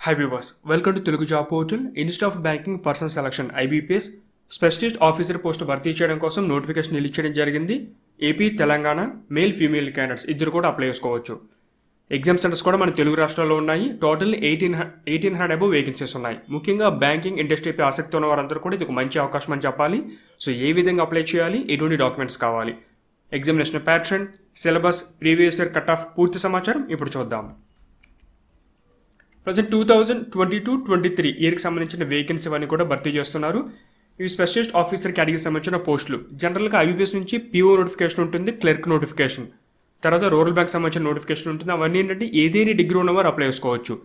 Hi viewers, welcome to Telugu Job Portal. Institute of Banking Person Selection IBPS specialist officer post భర్తీ చేయడం కోసం notification release చేయడం జరిగింది. AP, Telangana male female candidates ఇద్దరు కూడా apply చేసుకోవచ్చు. ఎగ్జామ్ సెంటర్స్ కూడా మన తెలుగు రాష్ట్రాల్లో ఉన్నాయి. టోటల్ 1800 అబౌవ్ వేకెన్సీస్ ఉన్నాయి. ముఖ్యంగా బ్యాంకింగ్ ఇండస్ట్రీపై ఆసక్తి ఉన్న వారందరూ కూడా ఇది ఒక మంచి అవకాశం అని చెప్పాలి. సో ఏ విధంగా అప్లై చేయాలి, ఎటువంటి డాక్యుమెంట్స్ కావాలి, examination pattern, syllabus, previous year cut off పూర్తి సమాచారం ఇప్పుడు చూద్దాం. ప్రజెంట్ 2022-23 ఇయర్కి సంబంధించిన వేకెన్సీ అన్ని కూడా భర్తీ చేస్తున్నారు. ఇవి స్పెషలిస్ట్ ఆఫీసర్ కేటగిరీకి సంబంధించిన పోస్టులు. జనరల్గా ఐబీపీఎస్ నుంచి పీఓ నోటిఫికేషన్ ఉంటుంది, క్లర్క్ నోటిఫికేషన్, తర్వాత రూరల్ బ్యాంక్ సంబంధించిన నోటిఫికేషన్ ఉంటుంది. అవన్నీ ఏంటంటే ఏదేని డిగ్రీ ఉన్నవారు అప్లై చేసుకోవచ్చు.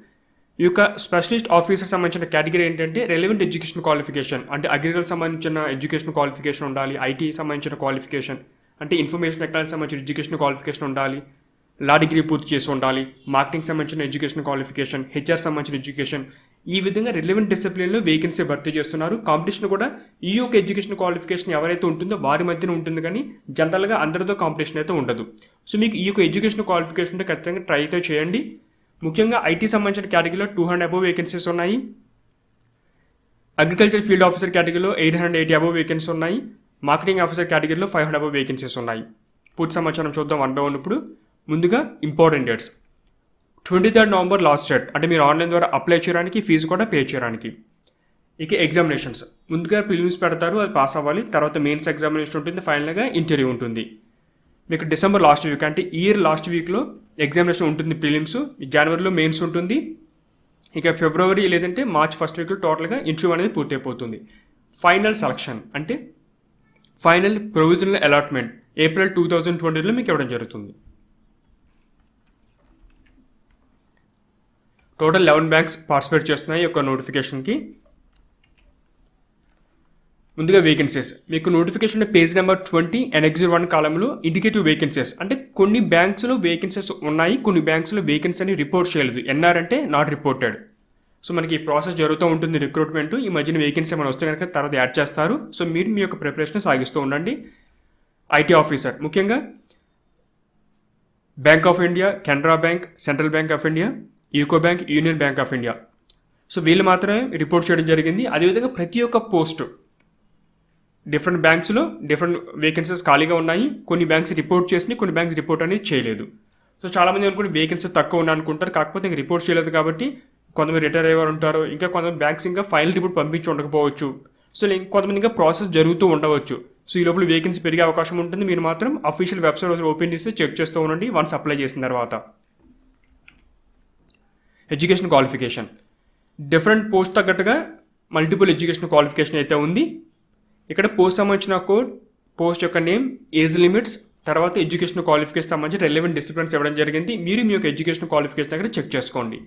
ఈ యొక్క స్పెషలిస్ట్ ఆఫీసర్ సంబంధించిన కేటగిరీ ఏంటంటే రెలవెంట్ ఎడ్యుకేషన్ క్వాలిఫికేషన్, అంటే అగ్రికల్చర్ సంబంధించిన ఎడ్యుకేషన్ క్వాలిఫికేషన్ ఉండాలి, ఐటీ సంబంధించిన క్వాలిఫికేషన్ అంటే ఇన్ఫర్మేషన్ టెక్నాలజీ సంబంధించిన ఎడ్యుకేషన్ క్వాలిఫికేషన్ ఉండాలి, లా డిగ్రీ పూర్తి చేసి ఉండాలి, మార్కెటింగ్ సంబంధించిన ఎడ్యుకేషన్ క్వాలిఫికేషన్, హెచ్ఆర్ సంబంధించిన ఎడ్యుకేషన్. ఈ విధంగా రిలవెంట్ డిసిప్లిన్లో వేకెన్సీ భర్తీ చేస్తున్నారు. కాంపిటీషన్ కూడా ఈ యొక్క ఎడ్యుకేషన్ క్వాలిఫికేషన్ ఎవరైతే ఉంటుందో వారి మధ్యన ఉంటుంది, కానీ జనరల్గా అందరితో కాంపిటీషన్ అయితే ఉండదు. సో మీకు ఈ యొక్క ఎడ్యుకేషన్ క్వాలిఫికేషన్ ఉంటే ఖచ్చితంగా ట్రై అయితే చేయండి. ముఖ్యంగా ఐటీ సంబంధించిన కేటగిరీలో 200 అబౌవ్ వేకెన్సీస్ ఉన్నాయి. అగ్రికల్చర్ ఫీల్డ్ ఆఫీసర్ కేటగిరీలో 880 అబౌవ్ వేకెన్సీ ఉన్నాయి. మార్కెటింగ్ ఆఫీసర్ కేటగిరీలో 500 అబౌవ్ వేకెన్సీస్ ఉన్నాయి. పూర్తి సమాచారం చూద్దాం 1 by 1. ఇప్పుడు ముందుగా important dates. 23 November last date, అంటే మీరు ఆన్లైన్ ద్వారా అప్లై చేయడానికి, ఫీజు కూడా పే చేయడానికి. ఇక ఎగ్జామినేషన్స్ ముందుగా ప్రిలిమ్స్ పెడతారు, అది పాస్ అవ్వాలి. తర్వాత మెయిన్స్ ఎగ్జామినేషన్ ఉంటుంది, ఫైనల్గా ఇంటర్వ్యూ ఉంటుంది. మీకు డిసెంబర్ లాస్ట్ వీక్ అంటే ఇయర్ లాస్ట్ వీక్లో ఎగ్జామినేషన్ ఉంటుంది, ప్రిలిమ్స్. జనవరిలో మెయిన్స్ ఉంటుంది. ఇక ఫిబ్రవరి లేదంటే మార్చ్ ఫస్ట్ వీక్లో టోటల్గా ఇంటర్వ్యూ అనేది పూర్తి అయిపోతుంది. ఫైనల్ సెలక్షన్ అంటే ఫైనల్ ప్రొవిజనల్ అలాట్మెంట్ ఏప్రిల్ 2020లో మీకు ఇవ్వడం జరుగుతుంది. టోటల్ 11 బ్యాంక్స్ పార్టిసిపేట్ చేస్తున్నాయి ఈ యొక్క నోటిఫికేషన్కి. ముందుగా వేకెన్సీస్ మీకు నోటిఫికేషన్ పేజ్ నెంబర్ 20 Annex 1 కాలంలో ఇండికేటివ్ వేకెన్సీస్ అంటే కొన్ని బ్యాంక్స్లో వేకెన్సీస్ ఉన్నాయి, కొన్ని బ్యాంక్స్లో వేకెన్సీ అని రిపోర్ట్ చేయలేదు. ఎన్ఆర్ అంటే నాట్ రిపోర్టెడ్. సో మనకి ఈ ప్రాసెస్ జరుగుతూ ఉంటుంది రిక్రూట్మెంట్. ఈ మధ్యన వేకెన్సీ మనం వస్తే కనుక తర్వాత యాడ్ చేస్తారు. సో మీరు మీ యొక్క ప్రిపరేషన్ సాగిస్తూ ఉండండి. ఐటీ ఆఫీసర్ ముఖ్యంగా bank of India, Canara bank, central bank of India, UCO bank, union bank of India. So వీళ్ళు మాత్రమే రిపోర్ట్ చేయడం జరిగింది. అదేవిధంగా ప్రతి ఒక్క పోస్టు డిఫరెంట్ బ్యాంక్స్లో డిఫరెంట్ వేకెన్సీస్ ఖాళీగా ఉన్నాయి. కొన్ని బ్యాంక్స్ రిపోర్ట్ చేసినాయి, కొన్ని బ్యాంక్స్ రిపోర్ట్ అనేది చేయలేదు. సో చాలామంది అనుకుంటే వేకెన్సీస్ తక్కువ ఉన్నాయి అనుకుంటారు, కాకపోతే ఇంకా రిపోర్ట్ చేయలేదు కాబట్టి కొంతమంది రిటైర్ అయ్యేవారు ఉంటారు. ఇంకా కొంతమంది బ్యాంక్స్ ఇంకా ఫైనల్ రిపోర్ట్ పంపించి ఉండకపోవచ్చు. సో కొంతమంది ఇంకా ప్రాసెస్ జరుగుతూ ఉండవచ్చు. సో ఈ లోపల వేకెన్సీ పెరిగే అవకాశం ఉంటుంది. మీరు మాత్రం అఫీషియల్ వెబ్సైట్ ఓపెన్ చేసి చెక్ చేస్తూ ఉండండి వన్స్ అప్లై చేసిన తర్వాత. ఎడ్యుకేషన్ క్వాలిఫికేషన్ డిఫరెంట్ పోస్ట్ తగ్గట్టుగా మల్టిపుల్ ఎడ్యుకేషన్ క్వాలిఫికేషన్ అయితే ఉంది. ఇక్కడ పోస్ట్ సంబంధించిన కోడ్, పోస్ట్ యొక్క నేమ్, ఏజ్ లిమిట్స్, తర్వాత ఎడ్యుకేషన్ క్వాలిఫికేషన్ సంబంధించి రెలెవెంట్ డిసిప్లిన్స్ ఇవ్వడం జరిగింది. మీరు మీ యొక్క ఎడ్యుకేషన్ క్వాలిఫికేషన్ దగ్గర చెక్ చేసుకోండి.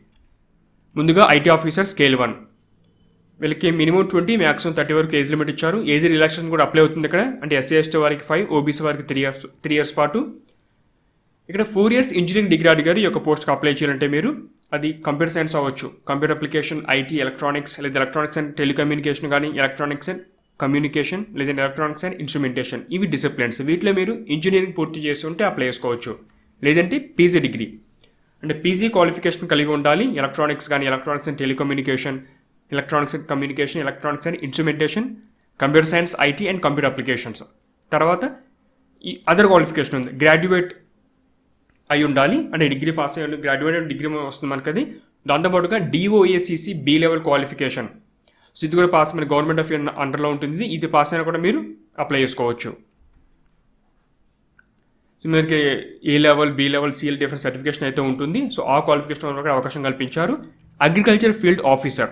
ముందుగా ఐటీ ఆఫీసర్ స్కేల్ 1 వీళ్ళకి మినిమం 20, మ్యాక్సిమం 30 వరకు ఏజ్ లిమిట్ ఇచ్చారు. ఏజ్ రిలాక్సేషన్ కూడా అప్లై అవుతుంది ఇక్కడ. అంటే ఎస్సీ ఎస్టీ వారికి 5, ఓబీసీ వారికి 3 years పాటు. ఇక్కడ 4 years ఇంజనీరింగ్ డిగ్రీ అడిగారు. ఈ యొక్క పోస్ట్కి అప్లై చేయాలంటే మీరు అది కంప్యూటర్ సైన్స్ అవ్వచ్చు, కంప్యూటర్ అప్లికేషన్, ఐటీ, ఎలక్ట్రానిక్స్ లేదా ఎలక్ట్రానిక్స్ అండ్ టెలికమ్యూనికేషన్, కానీ ఎలక్ట్రానిక్స్ అండ్ కమ్యూనికేషన్ లేదా ఎలక్ట్రానిక్స్ అండ్ ఇన్స్ట్రుమెంటేషన్, ఇవి డిసిప్లిన్స్. వీటిలో మీరు ఇంజనీరింగ్ పూర్తి చేసి ఉంటే అప్లై చేసుకోవచ్చు. లేదంటే పీజీ డిగ్రీ అంటే పీజీ క్వాలిఫికేషన్ కలిగి ఉండాలి. ఎలక్ట్రానిక్స్ కానీ electronics and telecommunication, electronics and communication, electronics and instrumentation, computer science, IT and computer applications. తర్వాత ఈ అదర్ క్వాలిఫికేషన్ ఉంది, గ్రాడ్యుయేట్ అయి ఉండాలి. అంటే డిగ్రీ పాస్ అయ్యి గ్రాడ్యుయేట్ డిగ్రీ వస్తుంది మనకి అది. దాంతోపాటుగా డిఓఏసిసి బి లెవెల్ క్వాలిఫికేషన్. సో ఇది కూడా పాస్ మన గవర్నమెంట్ ఆఫ్ ఇండియా అండర్లో ఉంటుంది. ఇది పాస్ అయినా కూడా మీరు అప్లై చేసుకోవచ్చు. సో మీకు A level, B level, CL different certification అయితే ఉంటుంది. సో ఆ క్వాలిఫికేషన్ వరకు అవకాశం కల్పించారు. Agriculture field officer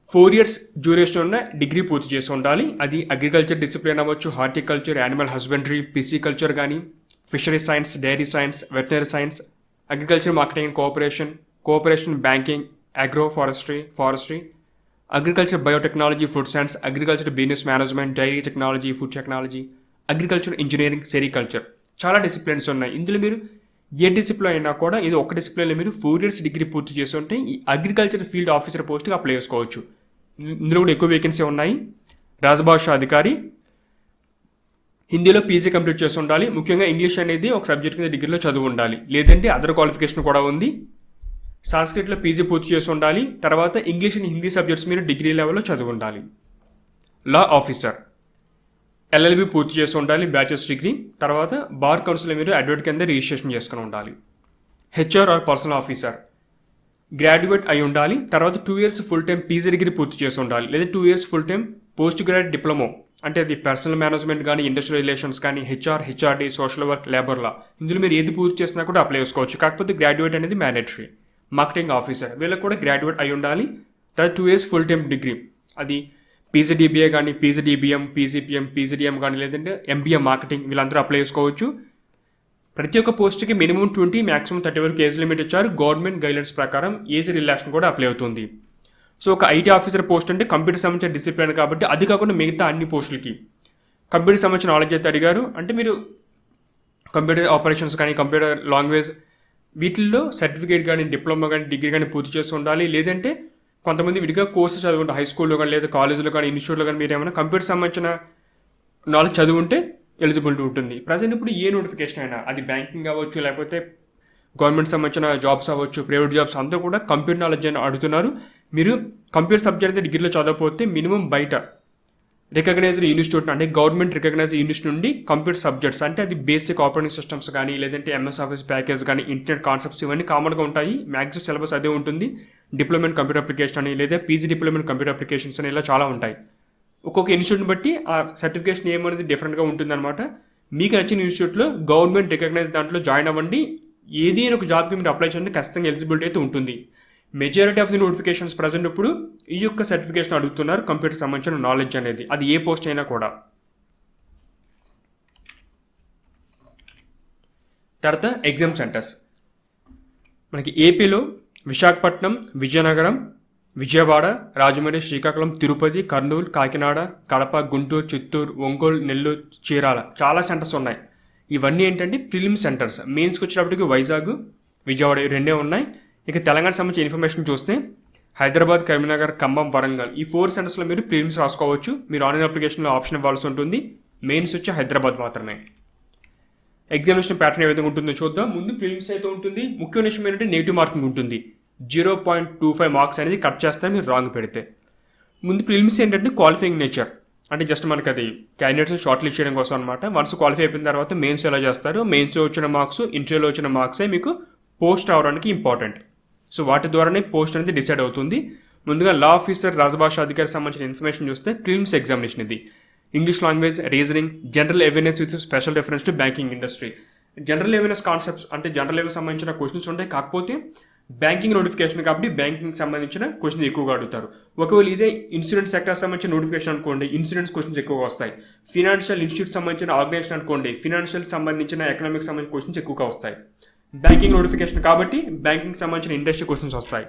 4 years duration ఉన్న డిగ్రీ పూర్తి చేసి ఉండాలి. అది అగ్రికల్చర్ డిసిప్లిన్ అవ్వచ్చు, హార్టికల్చర్, యానిమల్ హస్బెండరీ, పిసికల్చర్ కానీ, fishery science, dairy science, veterinary science, agriculture marketing and cooperation, banking, agroforestry, agriculture biotechnology, food science, agriculture business management, dairy technology, food technology, agriculture engineering, sericulture. చాలా disciplines ఉన్నాయి. ఇందులో మీరు ఏ discipline అయినా కూడా ఇది ఒక డిసిప్లిన్లో మీరు 4 years డిగ్రీ పూర్తి చేసి ఉంటే ఈ అగ్రికల్చర్ ఫీల్డ్ ఆఫీసర్ పోస్ట్కి అప్లై చేసుకోవచ్చు. ఇందులో కూడా ఎక్కువ వేకెన్సీ ఉన్నాయి. రాజభాష అధికారి, హిందీలో పీజీ కంప్లీట్ చేసి ఉండాలి. ముఖ్యంగా ఇంగ్లీష్ అనేది ఒక సబ్జెక్ట్ కింద డిగ్రీలో చదువు ఉండాలి. లేదంటే అదర్ క్వాలిఫికేషన్ కూడా ఉంది. సాంస్క్రిట్లో పీజీ పూర్తి చేసి ఉండాలి. తర్వాత ఇంగ్లీష్ అండ్ హిందీ సబ్జెక్ట్స్ మీరు డిగ్రీ లెవెల్లో చదివి ఉండాలి. లా ఆఫీసర్ ఎల్ఎల్బి పూర్తి చేసి ఉండాలి, బ్యాచిలర్స్ డిగ్రీ. తర్వాత బార్ కౌన్సిల్లో మీరు అడ్వకేట్ కింద రిజిస్ట్రేషన్ చేసుకుని ఉండాలి. HR or personnel officer graduate అయి ఉండాలి. తర్వాత 2 years full time PG degree పూర్తి చేసి ఉండాలి, లేదా 2 years full time post graduate diploma, అంటే అది పర్సనల్ మేనేజ్మెంట్ కానీ, ఇండస్ట్రియల్ రిలేషన్స్ కానీ, HRD, social work, labour law, ఇందులో మీరు ఏది పూర్తి చేసినా కూడా అప్లై చేసుకోవచ్చు. కాకపోతే గ్రాడ్యుయేట్ అనేది మ్యాండేటరీ. మార్కెటింగ్ ఆఫీసర్ వీళ్ళకి కూడా గ్రాడ్యుయేట్ అయి ఉండాలి. తర్వాత 2 years ఫుల్ టైం డిగ్రీ, అది పీజీడీబీఏ కానీ, పీజీడీబీఎం, పీజీపీఎం, పీజీడీఎం కానీ, లేదంటే ఎంబీఏ మార్కెటింగ్, వీళ్ళందరూ అప్లై చేసుకోవచ్చు. ప్రతి ఒక్క పోస్ట్కి మినిమం 20, మ్యాక్సిమం 30 వరకు ఏజ్ లిమిట్ ఇచ్చారు. గవర్నమెంట్ గైడ్లైన్స్ ప్రకారం ఏజ్ రిలాక్షన్ కూడా అప్లై అవుతుంది. సో ఒక ఐటీ ఆఫీసర్ పోస్ట్ అంటే కంప్యూటర్ సంబంధించిన డిసిప్లిన్ కాబట్టి, అది కాకుండా మిగతా అన్ని పోస్టులకి కంప్యూటర్ సంబంధించిన నాలెడ్జ్ అయితే అడిగారు. అంటే మీరు కంప్యూటర్ ఆపరేషన్స్ కానీ, కంప్యూటర్ లాంగ్వేజ్ వీటిల్లో సర్టిఫికేట్ కానీ, డిప్లొమా కానీ, డిగ్రీ కానీ పూర్తి చేసి ఉండాలి. లేదంటే కొంతమంది విడిగా కోర్సు చదువుకుంటారు, హై స్కూల్లో కానీ, లేదా కాలేజీలో కానీ, ఇన్స్టిట్యూట్లో కానీ మీరు ఏమైనా కంప్యూటర్ సంబంధించిన నాలెడ్జ్ చదువుంటే ఎలిజిబిలిటీ ఉంటుంది. ప్రజెంట్ ఇప్పుడు ఏ నోటిఫికేషన్ అయినా, అది బ్యాంకింగ్ అవ్వచ్చు, లేకపోతే గవర్నమెంట్ సంబంధించిన జాబ్స్ అవ్వచ్చు, ప్రైవేట్ జాబ్స్, అందరూ కూడా కంప్యూటర్ నాలెడ్జ్ అని అడుగుతున్నారు. మీరు కంప్యూటర్ సబ్జెక్ట్ అయితే డిగ్రీలో చదవకపోతే మినిమం బయట రికగ్నైజ్డ్ ఇన్స్టిట్యూట్, అంటే గవర్నమెంట్ రికగ్నైజ్డ్ ఇన్స్టిట్యూట్ నుండి కంప్యూటర్ సబ్జెక్ట్స్, అంటే అది బేసిక్ ఆపరేటింగ్ సిస్టమ్స్ కానీ, లేదంటే ఎంఎస్ ఆఫీస్ ప్యాకేజ్ కానీ, ఇంటర్నెట్ కాన్సెప్ట్స్, ఇవన్నీ కామన్గా ఉంటాయి. మ్యాక్సిమం సిలబస్ అదే ఉంటుంది. డిప్లొమెంట్ కంప్యూటర్ అప్లికేషన్ అని, లేదా పీజీ డిప్లొమెంట్ కంప్యూటర్ అప్లికేషన్స్ అని, ఇలా చాలా ఉంటాయి. ఒక్కొక్క ఇన్స్టిట్యూట్ని బట్టి ఆ సర్టిఫికేషన్ ఏమనేది డిఫరెంట్గా ఉంటుందన్నమాట. మీకు నచ్చిన ఇన్స్టిట్యూట్లో గవర్నమెంట్ రికగ్నైజ్ దాంట్లో జాయిన్ అవ్వండి. ఏదైనా ఒక జాబ్కి మీరు అప్లై చేయండి, ఖచ్చితంగా ఎలిజిబిలిటీ అయితే ఉంటుంది. Majority of the notifications present ఇప్పుడు ఈ యొక్క సర్టిఫికేషన్ అడుగుతున్నారు, కంప్యూటర్ సంబంధించిన నాలెడ్జ్ అనేది, అది ఏ పోస్ట్ అయినా కూడా. తర్వాత ఎగ్జామ్ సెంటర్స్ మనకి ఏపీలో విశాఖపట్నం, విజయనగరం, విజయవాడ, రాజమండ్రి, శ్రీకాకుళం, తిరుపతి, కర్నూలు, కాకినాడ, కడప, గుంటూరు, చిత్తూరు, ఒంగోలు, నెల్లూరు, చీరాల, చాలా సెంటర్స్ ఉన్నాయి. ఇవన్నీ ఏంటంటే ప్రిలిమ్ సెంటర్స్. మెయిన్స్కి వచ్చేటప్పటికి వైజాగ్, విజయవాడ ఈ రెండే ఉన్నాయి. ఇక తెలంగాణ సంబంధించిన ఇన్ఫర్మేషన్ చూస్తే హైదరాబాద్, కరీంనగర్, ఖమ్మం, వరంగల్, ఈ 4 సెంటర్స్లో మీరు ప్రిలిమ్స్ రాసుకోవచ్చు. మీరు ఆన్లైన్ అప్లికేషన్లో ఆప్షన్ ఇవ్వాల్సి ఉంటుంది. మెయిన్స్ వచ్చి హైదరాబాద్ మాత్రమే. ఎగ్జామినేషన్ ప్యాటర్న్ ఏ విధంగా ఉంటుందో చూద్దాం. ముందు ప్రిలిమ్స్ అయితే ఉంటుంది. ముఖ్యమైన విషయం ఏంటంటే నెగిటివ్ మార్కింగ్ ఉంటుంది. 0.25 మార్క్స్ అనేది కట్ చేస్తారు మీరు రాంగ్ పెడితే. ముందు ప్రిలిమ్స్ ఏంటంటే క్వాలిఫైయింగ్ నేచర్, అంటే జస్ట్ మనకి అది క్యాండిడేట్స్ షార్ట్ లిస్ట్ చేయడం కోసం అనమాట. వన్స్ క్వాలిఫై అయిపోయిన తర్వాత మెయిన్స్ ఎలా చేస్తారు, మెయిన్స్లో వచ్చిన మార్క్స్, ఇంటర్వ్యూలో వచ్చిన మార్క్సే మీకు పోస్ట్ అవడానికి ఇంపార్టెంట్. సో వాటి ద్వారానే పోస్ట్ అనేది డిసైడ్ అవుతుంది. ముందుగా లా ఆఫీసర్, రాజభాష అధికారికి సంబంధించిన ఇన్ఫర్మేషన్ చూస్తే ప్రిలిమ్స్ ఎగ్జామినేషన్ ఇది English language, reasoning, general awareness with special reference to banking industry. General awareness concepts అంటే జనరల్ అవేర్నెస్ సంబంధించిన క్వశ్చన్స్ ఉంటాయి. కాకపోతే బ్యాంకింగ్ నోటిఫికేషన్ కాబట్టి బ్యాంకింగ్ సంబంధించిన క్వశ్చన్స్ ఎక్కువగా అడుగుతారు. ఒకవేళ ఇదే ఇన్సూరెన్స్ సెక్టర్ సంబంధించిన నోటిఫికేషన్ అనుకోండి, ఇన్సూరెన్స్ క్వశ్చన్స్ ఎక్కువగా వస్తాయి. ఫినాన్షియల్ ఇన్స్టిట్యూట్ సంబంధించిన ఆర్గనైజేషన్ అనుకోండి, ఫినాన్షియల్ సంబంధించిన ఎకనామిక్ సంబంధించిన క్వశ్చన్స్ ఎక్కువగా వస్తాయి. బ్యాంకింగ్ నోటిఫికేషన్ కాబట్టి బ్యాంకింగ్ సంబంధించిన ఇండస్ట్రీ క్వశ్చన్స్ వస్తాయి.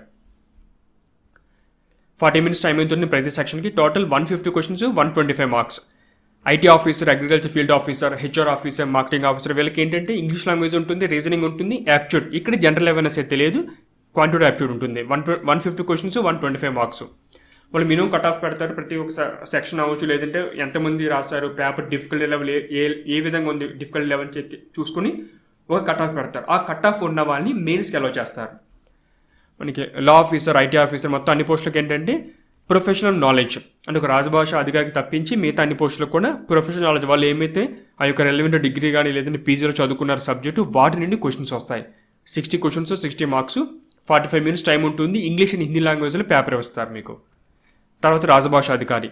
40 minutes టైం అవుతుంది ప్రతి సెక్షన్కి. Total 150 questions, 125 marks. IT officer, agriculture field officer, HR officer, marketing officer, వీళ్ళకి ఏంటంటే ఇంగ్లీష్ లాంగ్వేజ్ ఉంటుంది, రీజనింగ్ ఉంటుంది, యాప్ట్యూడ్. ఇక్కడ జనరల్ అవేర్నెస్ అయితే లేదు, క్వాంటిటీ యాప్ట్యూడ్ ఉంటుంది. 150 క్వశ్చన్స్, 125 మార్క్స్. వాళ్ళు మినిమం కట్ ఆఫ్ పెడతారు ప్రతి ఒక్క సెక్షన్ అవ్వచ్చు, లేదంటే ఎంతమంది రాస్తారు, పేపర్ డిఫికల్టీ లెవెల్ ఏ విధంగా ఉంది, డిఫికల్టీ లెవెల్ చూసుకుని ఒక కట్ ఆఫ్ పెడతారు. ఆ కట్ ఆఫ్ ఉన్న వాళ్ళని మెయిన్స్కి అలౌ చేస్తారు. మనకి లా ఆఫీసర్, ఐటీ ఆఫీసర్ మొత్తం అన్ని పోస్టులకు ఏంటంటే ప్రొఫెషనల్ నాలెడ్జ్, అంటే ఒక రాజభాష అధికారికి తప్పించి మిగతా అన్ని పోస్టులకు కూడా ప్రొఫెషనల్ నాలెడ్జ్, వాళ్ళు ఏమైతే ఆ యొక్క రెలవెంట్ డిగ్రీ కానీ లేదంటే పీజీలో చదువుకున్నారు సబ్జెక్టు, వాటి నుండి క్వశ్చన్స్ వస్తాయి. 60 క్వశ్చన్స్, 60 మార్క్స్, 45 minutes టైం ఉంటుంది. ఇంగ్లీష్ అండ్ హిందీ లాంగ్వేజ్లో పేపర్ వస్తారు మీకు. తర్వాత రాజభాష అధికారి,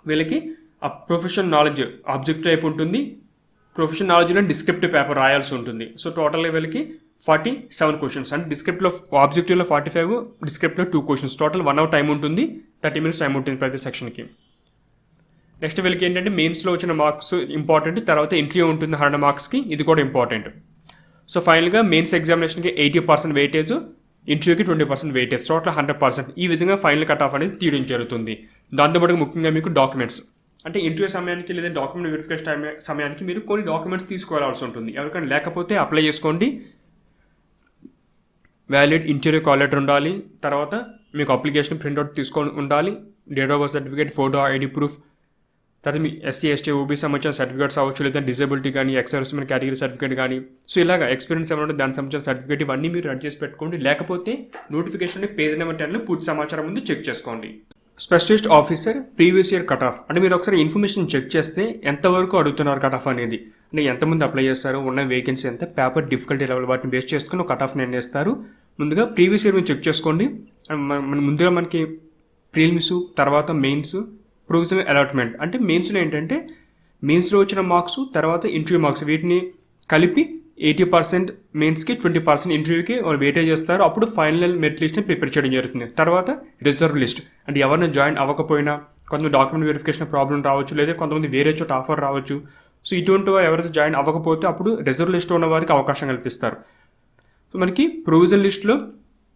వీళ్ళకి ఆ ప్రొఫెషనల్ నాలెడ్జ్ ఆబ్జెక్టివ్ టైప్ ఉంటుంది. ప్రొఫెషనల్ నాలెడ్జ్లో డిస్క్రిప్టివ్ పేపర్ రాయాల్సి ఉంటుంది. సో టోటల్గా వీళ్ళకి 47 క్వశ్చన్స్, అంటే డిస్క్రిప్ట్లో ఆబ్జెక్టివ్లో 45, డిస్క్రిప్ట్లో 2 క్వశ్చన్స్. టోటల్ 1 hour టైం ఉంటుంది, 30 minutes టైం ఉంటుంది ప్రతి సెక్షన్కి. నెక్స్ట్ వీళ్ళకి ఏంటంటే మెయిన్స్లో వచ్చిన మార్క్స్ ఇంపార్టెంట్, తర్వాత ఇంటర్వ్యూ ఉంటుంది 100 మార్క్స్కి, ఇది కూడా ఇంపార్టెంట్. సో ఫైనల్గా మెయిన్స్ ఎగ్జామినేషన్కి 80% వెయిటేజ్, ఇంటర్వ్యూకి 20% వెయిటేజ్, టోటల్ 100%. ఈ విధంగా ఫైనల్ కట్ ఆఫ్ అనేది తీయడం జరుగుతుంది. దాంతోపాటు ముఖ్యంగా మీకు డాక్యుమెంట్స్, అంటే ఇంటర్వ్యూ సమయానికి లేదా డాక్యుమెంట్ వెరిఫికేషన్ సమయానికి మీరు కొన్ని డాక్యుమెంట్స్ తీసుకువెళ్ళాల్సి ఉంటుంది. ఎవరికైనా లేకపోతే అప్లై చేసుకోండి. వ్యాలిడ్ ఇంటర్వ్యూ కాల్ లెటర్ ఉండాలి, తర్వాత మీకు అప్లికేషన్ ప్రింట్అవుట్ తీసుకొని ఉండాలి, date of birth certificate, photo, ID proof, తర్వాత మీ ఎస్సీ ఎస్టీ ఓబీ సంబంధించిన సర్టిఫికేట్స్ అవ్వచ్చు, లేదా డిజబిలిటీ కానీ ఎక్సర్విస్మెన్ కేటగిరీ సర్టిఫికేట్ కానీ, సో ఇలాగ ఎక్స్పీరియన్స్ ఏమైనా దానికి సంబంధించిన సర్టిఫికేట్ ఇవన్నీ మీరు రెడీ చేసి పెట్టుకోండి. లేకపోతే నోటిఫికేషన్ పేజ్ నెంబర్ 10లో పూర్తి సమాచారం ముందు చెక్ చేసుకోండి. Specialist officer previous year cut off అంటే మీరు ఒకసారి ఇన్ఫర్మేషన్ చెక్ చేస్తే ఎంతవరకు అడుగుతున్నారు కట్ ఆఫ్ అనేది, అంటే ఎంతమంది అప్లై చేస్తారు, ఉన్న వేకెన్సీ ఎంత, పేపర్ డిఫికల్టీ లెవెల్ వాటిని బేస్ చేసుకుని కట్ ఆఫ్ నిర్ణయిస్తారు. ముందుగా ప్రీవియస్ ఇయర్ మీరు చెక్ చేసుకోండి. ముందుగా మనకి ప్రిలిమ్స్, తర్వాత మెయిన్స్, ప్రొవిజనల్ అలాట్మెంట్. అంటే మెయిన్స్లో ఏంటంటే మెయిన్స్లో వచ్చిన మార్క్స్, తర్వాత ఇంటర్వ్యూ మార్క్స్ వీటిని కలిపి 80% మెయిన్స్కి, 20% ఇంటర్వ్యూకి వాళ్ళు వెయిటేజ్ చేస్తారు. అప్పుడు ఫైనల్ మెరిట్ లిస్ట్ని ప్రిపేర్ చేయడం జరుగుతుంది. తర్వాత రిజర్వ్ లిస్ట్ అంటే ఎవరైనా జాయిన్ అవ్వకపోయినా, కొంతమంది డాక్యుమెంట్ వెరిఫికేషన్ ప్రాబ్లం రావచ్చు, లేదా కొంతమంది వేరే చోట ఆఫర్ రావచ్చు. సో ఇటువంటి ఎవరైతే జాయిన్ అవ్వకపోతే అప్పుడు రిజర్వ్ లిస్ట్లో ఉన్న వారికి అవకాశం కల్పిస్తారు. సో మనకి ప్రొవిజనల్ లిస్ట్లో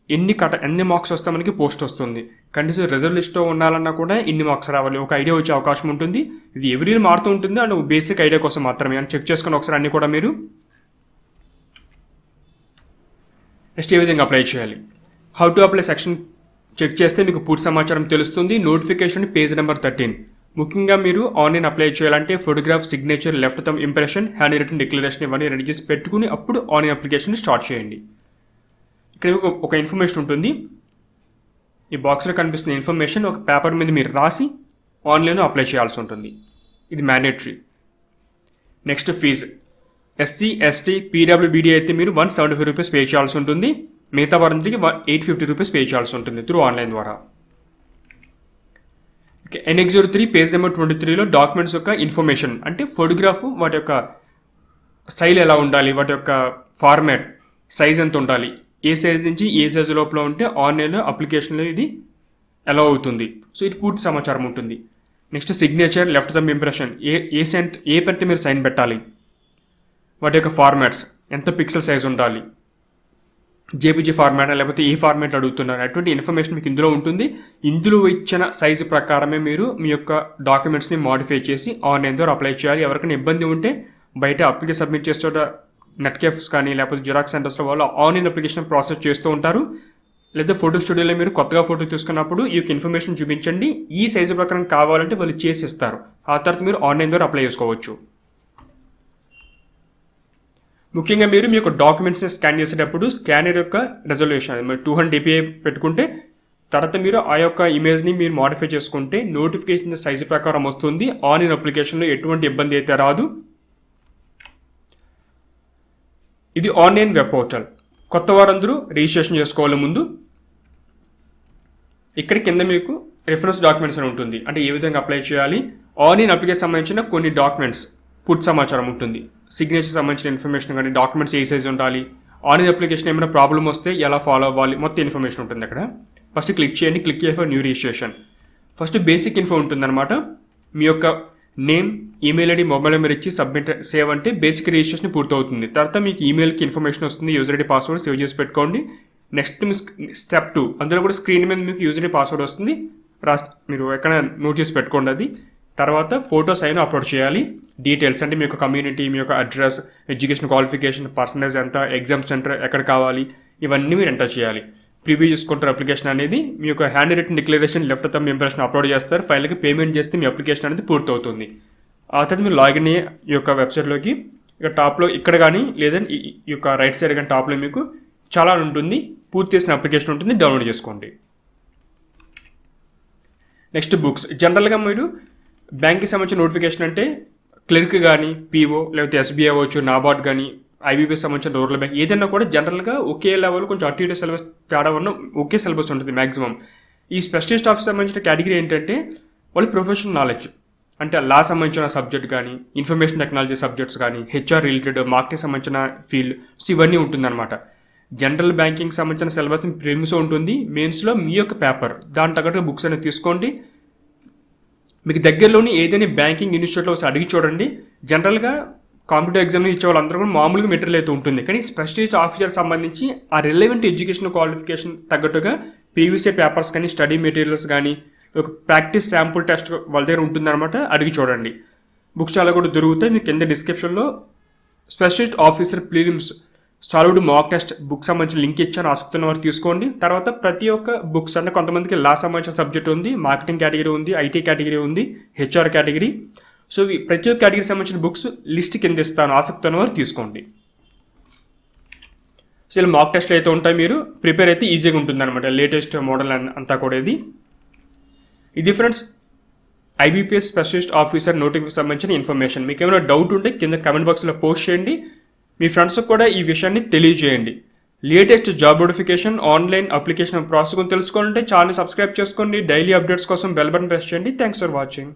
ఎన్ని మార్క్స్ వస్తే మనకి పోస్ట్ వస్తుంది. కండిషన్ రిజర్వ్ లిస్ట్లో ఉండాలన్నా కూడా ఇన్ని మార్క్స్ రావాలి, ఒక ఐడియా వచ్చే అవకాశం ఉంటుంది. ఇది ఎవ్రీ ఇయర్ మారుతూ ఉంటుంది. అండ్ బేసిక్ ఐడియా కోసం మాత్రమే అని చెక్ చేసుకుని ఒకసారి అన్ని కూడా మీరు నెక్స్ట్ ఏ విధంగా అప్లై చేయాలి, how to apply section check చేస్తే మీకు పూర్తి సమాచారం తెలుస్తుంది. Notification page number 13. ముఖ్యంగా మీరు ఆన్లైన్ అప్లై చేయాలంటే photograph, signature, left thumb impression, handwritten declaration ఇవన్నీ రెడీ చేసి పెట్టుకుని అప్పుడు ఆన్లైన్ అప్లికేషన్ స్టార్ట్ చేయండి. ఇక్కడ ఒక ఇన్ఫర్మేషన్ ఉంటుంది. ఈ బాక్స్లో కనిపిస్తున్న ఇన్ఫర్మేషన్ ఒక పేపర్ మీద మీరు రాసి ఆన్లైన్లో అప్లై చేయాల్సి ఉంటుంది. ఇది mandatory. Next fee. SC, ST, PWBD అయితే మీరు 175 రూపీస్ పే చేయాల్సి ఉంటుంది. మిగతా వారికి 850 రూపీస్ పే చేయాల్సి ఉంటుంది త్రూ ఆన్లైన్ ద్వారా. ఓకే, NX03 పేజ్ నెంబర్ 23లో డాక్యుమెంట్స్ యొక్క ఇన్ఫర్మేషన్ అంటే ఫోటోగ్రాఫ్, వాటి యొక్క స్టైల్ ఎలా ఉండాలి, వాటి యొక్క ఫార్మాట్, సైజ్ ఎంత ఉండాలి, ఏ సైజ్ నుంచి ఏ సైజ్ లోపల ఉంటే ఆన్లైన్లో అప్లికేషన్లో ఇది ఎలా అవుతుంది. సో ఇది పూర్తి సమాచారం ఉంటుంది. Next signature, left thumb impression, ఏ పెడితే మీరు సైన్ పెట్టాలి, వాటి యొక్క ఫార్మాట్స్, ఎంత పిక్సెల్ సైజ్ ఉండాలి, జేపీజీ ఫార్మాట్ లేకపోతే ఏ ఫార్మాట్ అడుగుతున్నారు అటువంటి ఇన్ఫర్మేషన్ మీకు ఇందులో ఉంటుంది. ఇందులో ఇచ్చిన సైజు ప్రకారమే మీరు మీ యొక్క డాక్యుమెంట్స్ని మోడిఫై చేసి ఆన్లైన్ ద్వారా అప్లై చేయాలి. ఎవరికైనా ఇబ్బంది ఉంటే బయట అప్లికేషన్ సబ్మిట్ చేసే చోట నెట్ కేఫ్స్ కానీ లేకపోతే జిరాక్స్ సెంటర్స్లో వాళ్ళు ఆన్లైన్ అప్లికేషన్ ప్రాసెస్ చేస్తూ ఉంటారు. లేదా ఫోటో స్టూడియోలో మీరు కొత్తగా ఫోటో తీసుకున్నప్పుడు ఈ యొక్క ఇన్ఫర్మేషన్ చూపించండి, ఈ సైజు ప్రకారం కావాలంటే వాళ్ళు చేసి ఇస్తారు. ఆ తర్వాత మీరు ఆన్లైన్ ద్వారా అప్లై చేసుకోవచ్చు. ముఖ్యంగా మీరు మీ యొక్క డాక్యుమెంట్స్ని స్కాన్ చేసేటప్పుడు స్కానర్ యొక్క రెజల్యూషన్ 200 dpi పెట్టుకుంటే తర్వాత మీరు ఆ యొక్క ఇమేజ్ని మీరు మోడిఫై చేసుకుంటే నోటిఫికేషన్ సైజు ప్రకారం వస్తుంది. ఆన్లైన్ అప్లికేషన్లో ఎటువంటి ఇబ్బంది అయితే రాదు. ఇది ఆన్లైన్ వెబ్ పోర్టల్. కొత్త వారందరూ రిజిస్ట్రేషన్ చేసుకోవాలి. ముందు ఇక్కడ కింద మీకు రిఫరెన్స్ డాక్యుమెంట్స్ అని ఉంటుంది, అంటే ఏ విధంగా అప్లై చేయాలి. ఆన్లైన్ అప్లికేషన్ సంబంధించిన కొన్ని డాక్యుమెంట్స్ పూర్తి సమాచారం ఉంటుంది. సిగ్నేచర్ సంబంధించిన ఇన్ఫర్మేషన్ కానీ, డాక్యుమెంట్స్ ఏ సైజ్ ఉండాలి, ఆన్లైన్ అప్లికేషన్ ఏమైనా ప్రాబ్లం వస్తే ఎలా ఫాలో అవ్వాలి, మొత్తం ఇన్ఫర్మేషన్ ఉంటుంది అక్కడ. ఫస్ట్ క్లిక్ చేయండి, క్లిక్ చేసి new registration. First basic info ఉంటుందన్నమాట. మీ యొక్క name, email ID, mobile number ఇచ్చి సబ్మిట్ సేవ్ అంటే బేసిక్ రిజిస్ట్రేషన్ పూర్తవుతుంది. తర్వాత మీకు ఈమెయిల్కి ఇన్ఫర్మేషన్ వస్తుంది, యూజర్ ఐడి పాస్వర్డ్ సేవ్ చేసి పెట్టుకోండి. నెక్స్ట్ స్టెప్ 2 అందులో కూడా స్క్రీన్ మీద మీకు యూజర్ ఐడి పాస్వర్డ్ వస్తుంది, మీరు ఎక్కడ నోట్ చేసి పెట్టుకోండి అది. తర్వాత ఫోటోస్ అయినా అప్లోడ్ చేయాలి. డీటెయిల్స్ అంటే మీ యొక్క కమ్యూనిటీ, మీ యొక్క అడ్రస్, ఎడ్యుకేషన్ క్వాలిఫికేషన్, పర్సంటేజ్ ఎంత, ఎగ్జామ్ సెంటర్ ఎక్కడ కావాలి, ఇవన్నీ మీరు ఎంటర్ చేయాలి. ప్రివ్యూ చేసుకుంటారు అప్లికేషన్ అనేది. మీ యొక్క handwritten declaration, left thumb impression upload చేస్తారు. ఫైల్కి పేమెంట్ చేస్తే మీ అప్లికేషన్ అనేది పూర్తవుతుంది. ఆ తర్వాత మీరు లాగిన్ అయ్యే ఈ యొక్క వెబ్సైట్లోకి ఇక టాప్లో ఇక్కడ కానీ లేదంటే ఈ యొక్క రైట్ సైడ్ కానీ టాప్లో మీకు చాలా ఉంటుంది, పూర్తి చేసిన అప్లికేషన్ ఉంటుంది, డౌన్లోడ్ చేసుకోండి. Next books. జనరల్గా మీరు బ్యాంక్కి సంబంధించిన నోటిఫికేషన్ అంటే క్లర్క్ కానీ, పీఓ లేకపోతే ఎస్బీఐ అవ్వచ్చు, నాబార్డ్ కానీ, ఐబీపీఎస్ సంబంధించిన రూరల్ బ్యాంక్ ఏదైనా కూడా జనరల్గా ఒకే లెవెల్ కొంచెం అటు ఇటు సిలబస్ తేడా ఉన్న ఒకే సిలబస్ ఉంటుంది మ్యాక్సిమం. ఈ స్పెషలిస్ట్ ఆఫీస్ సంబంధించిన కేటగిరీ ఏంటంటే వాళ్ళు ప్రొఫెషనల్ నాలెడ్జ్ అంటే లా సంబంధించిన సబ్జెక్ట్ కానీ, ఇన్ఫర్మేషన్ టెక్నాలజీ సబ్జెక్ట్స్ కానీ, హెచ్ఆర్ రిలేటెడ్, మార్కెటింగ్ సంబంధించిన ఫీల్డ్, సో ఇవన్నీ ఉంటుందన్నమాట. జనరల్ బ్యాంకింగ్ సంబంధించిన సిలబస్ ప్రిలిమ్స్ ఉంటుంది, మెయిన్స్లో మీ యొక్క పేపర్ దాని తగ్గట్టుగా బుక్స్ అనేది తీసుకోండి. మీకు దగ్గరలోని ఏదైనా బ్యాంకింగ్ ఇన్స్టిట్యూట్లో ఒకసారి అడిగి చూడండి. జనరల్గా కాంపిటేటివ్ ఎగ్జామ్లో ఇచ్చే వాళ్ళందరూ కూడా మామూలుగా మెటీరియల్ అయితే ఉంటుంది, కానీ స్పెషలిస్ట్ ఆఫీసర్ సంబంధించి ఆ రిలవెంట్ ఎడ్యుకేషన్ క్వాలిఫికేషన్ తగ్గట్టుగా పీవీసీ పేపర్స్ కానీ, స్టడీ మెటీరియల్స్ కానీ, ఒక ప్రాక్టీస్ శాంపుల్ టెస్ట్ వాళ్ళ దగ్గర ఉంటుందన్నమాట, అడిగి చూడండి. బుక్స్ చాలా కూడా దొరుకుతాయి. మీకు కింద డిస్క్రిప్షన్లో specialist officer prelims solved mock test book సంబంధించిన లింక్ ఇచ్చాను, ఆసక్తి ఉన్న వారు తీసుకోండి. తర్వాత ప్రతి ఒక్క బుక్స్ అంటే కొంతమందికి లా సంబంధించిన సబ్జెక్ట్ ఉంది, మార్కెటింగ్ కేటగిరీ ఉంది, ఐటీ కేటగిరీ ఉంది, హెచ్ఆర్ కేటగిరీ. సో ప్రతి ఒక్క కేటగిరీ సంబంధించిన బుక్స్ లిస్ట్ కింద ఇస్తాను, ఆసక్తి ఉన్న వారు తీసుకోండి. సో ఇలా మాక్ టెస్ట్లు అయితే ఉంటాయి, మీరు ప్రిపేర్ అయితే ఈజీగా ఉంటుంది అనమాట. లేటెస్ట్ మోడల్ అంతా కూడా ఇది friends IBPS specialist officer notification సంబంధించిన ఇన్ఫర్మేషన్. మీకు ఏమైనా డౌట్ ఉంటే కింద కమెంట్ బాక్స్లో పోస్ట్ చేయండి, మీ ఫ్రెండ్స్కి కూడా ఈ విషయాన్ని తెలియజేయండి. Latest job notification online application process గురించి తెలుసుకోవాలంటే ఛానల్ సబ్స్క్రైబ్ చేసుకోండి. డైలీ అప్డేట్స్ కోసం బెల్ బటన్ ప్రెస్ చేయండి. Thanks for watching.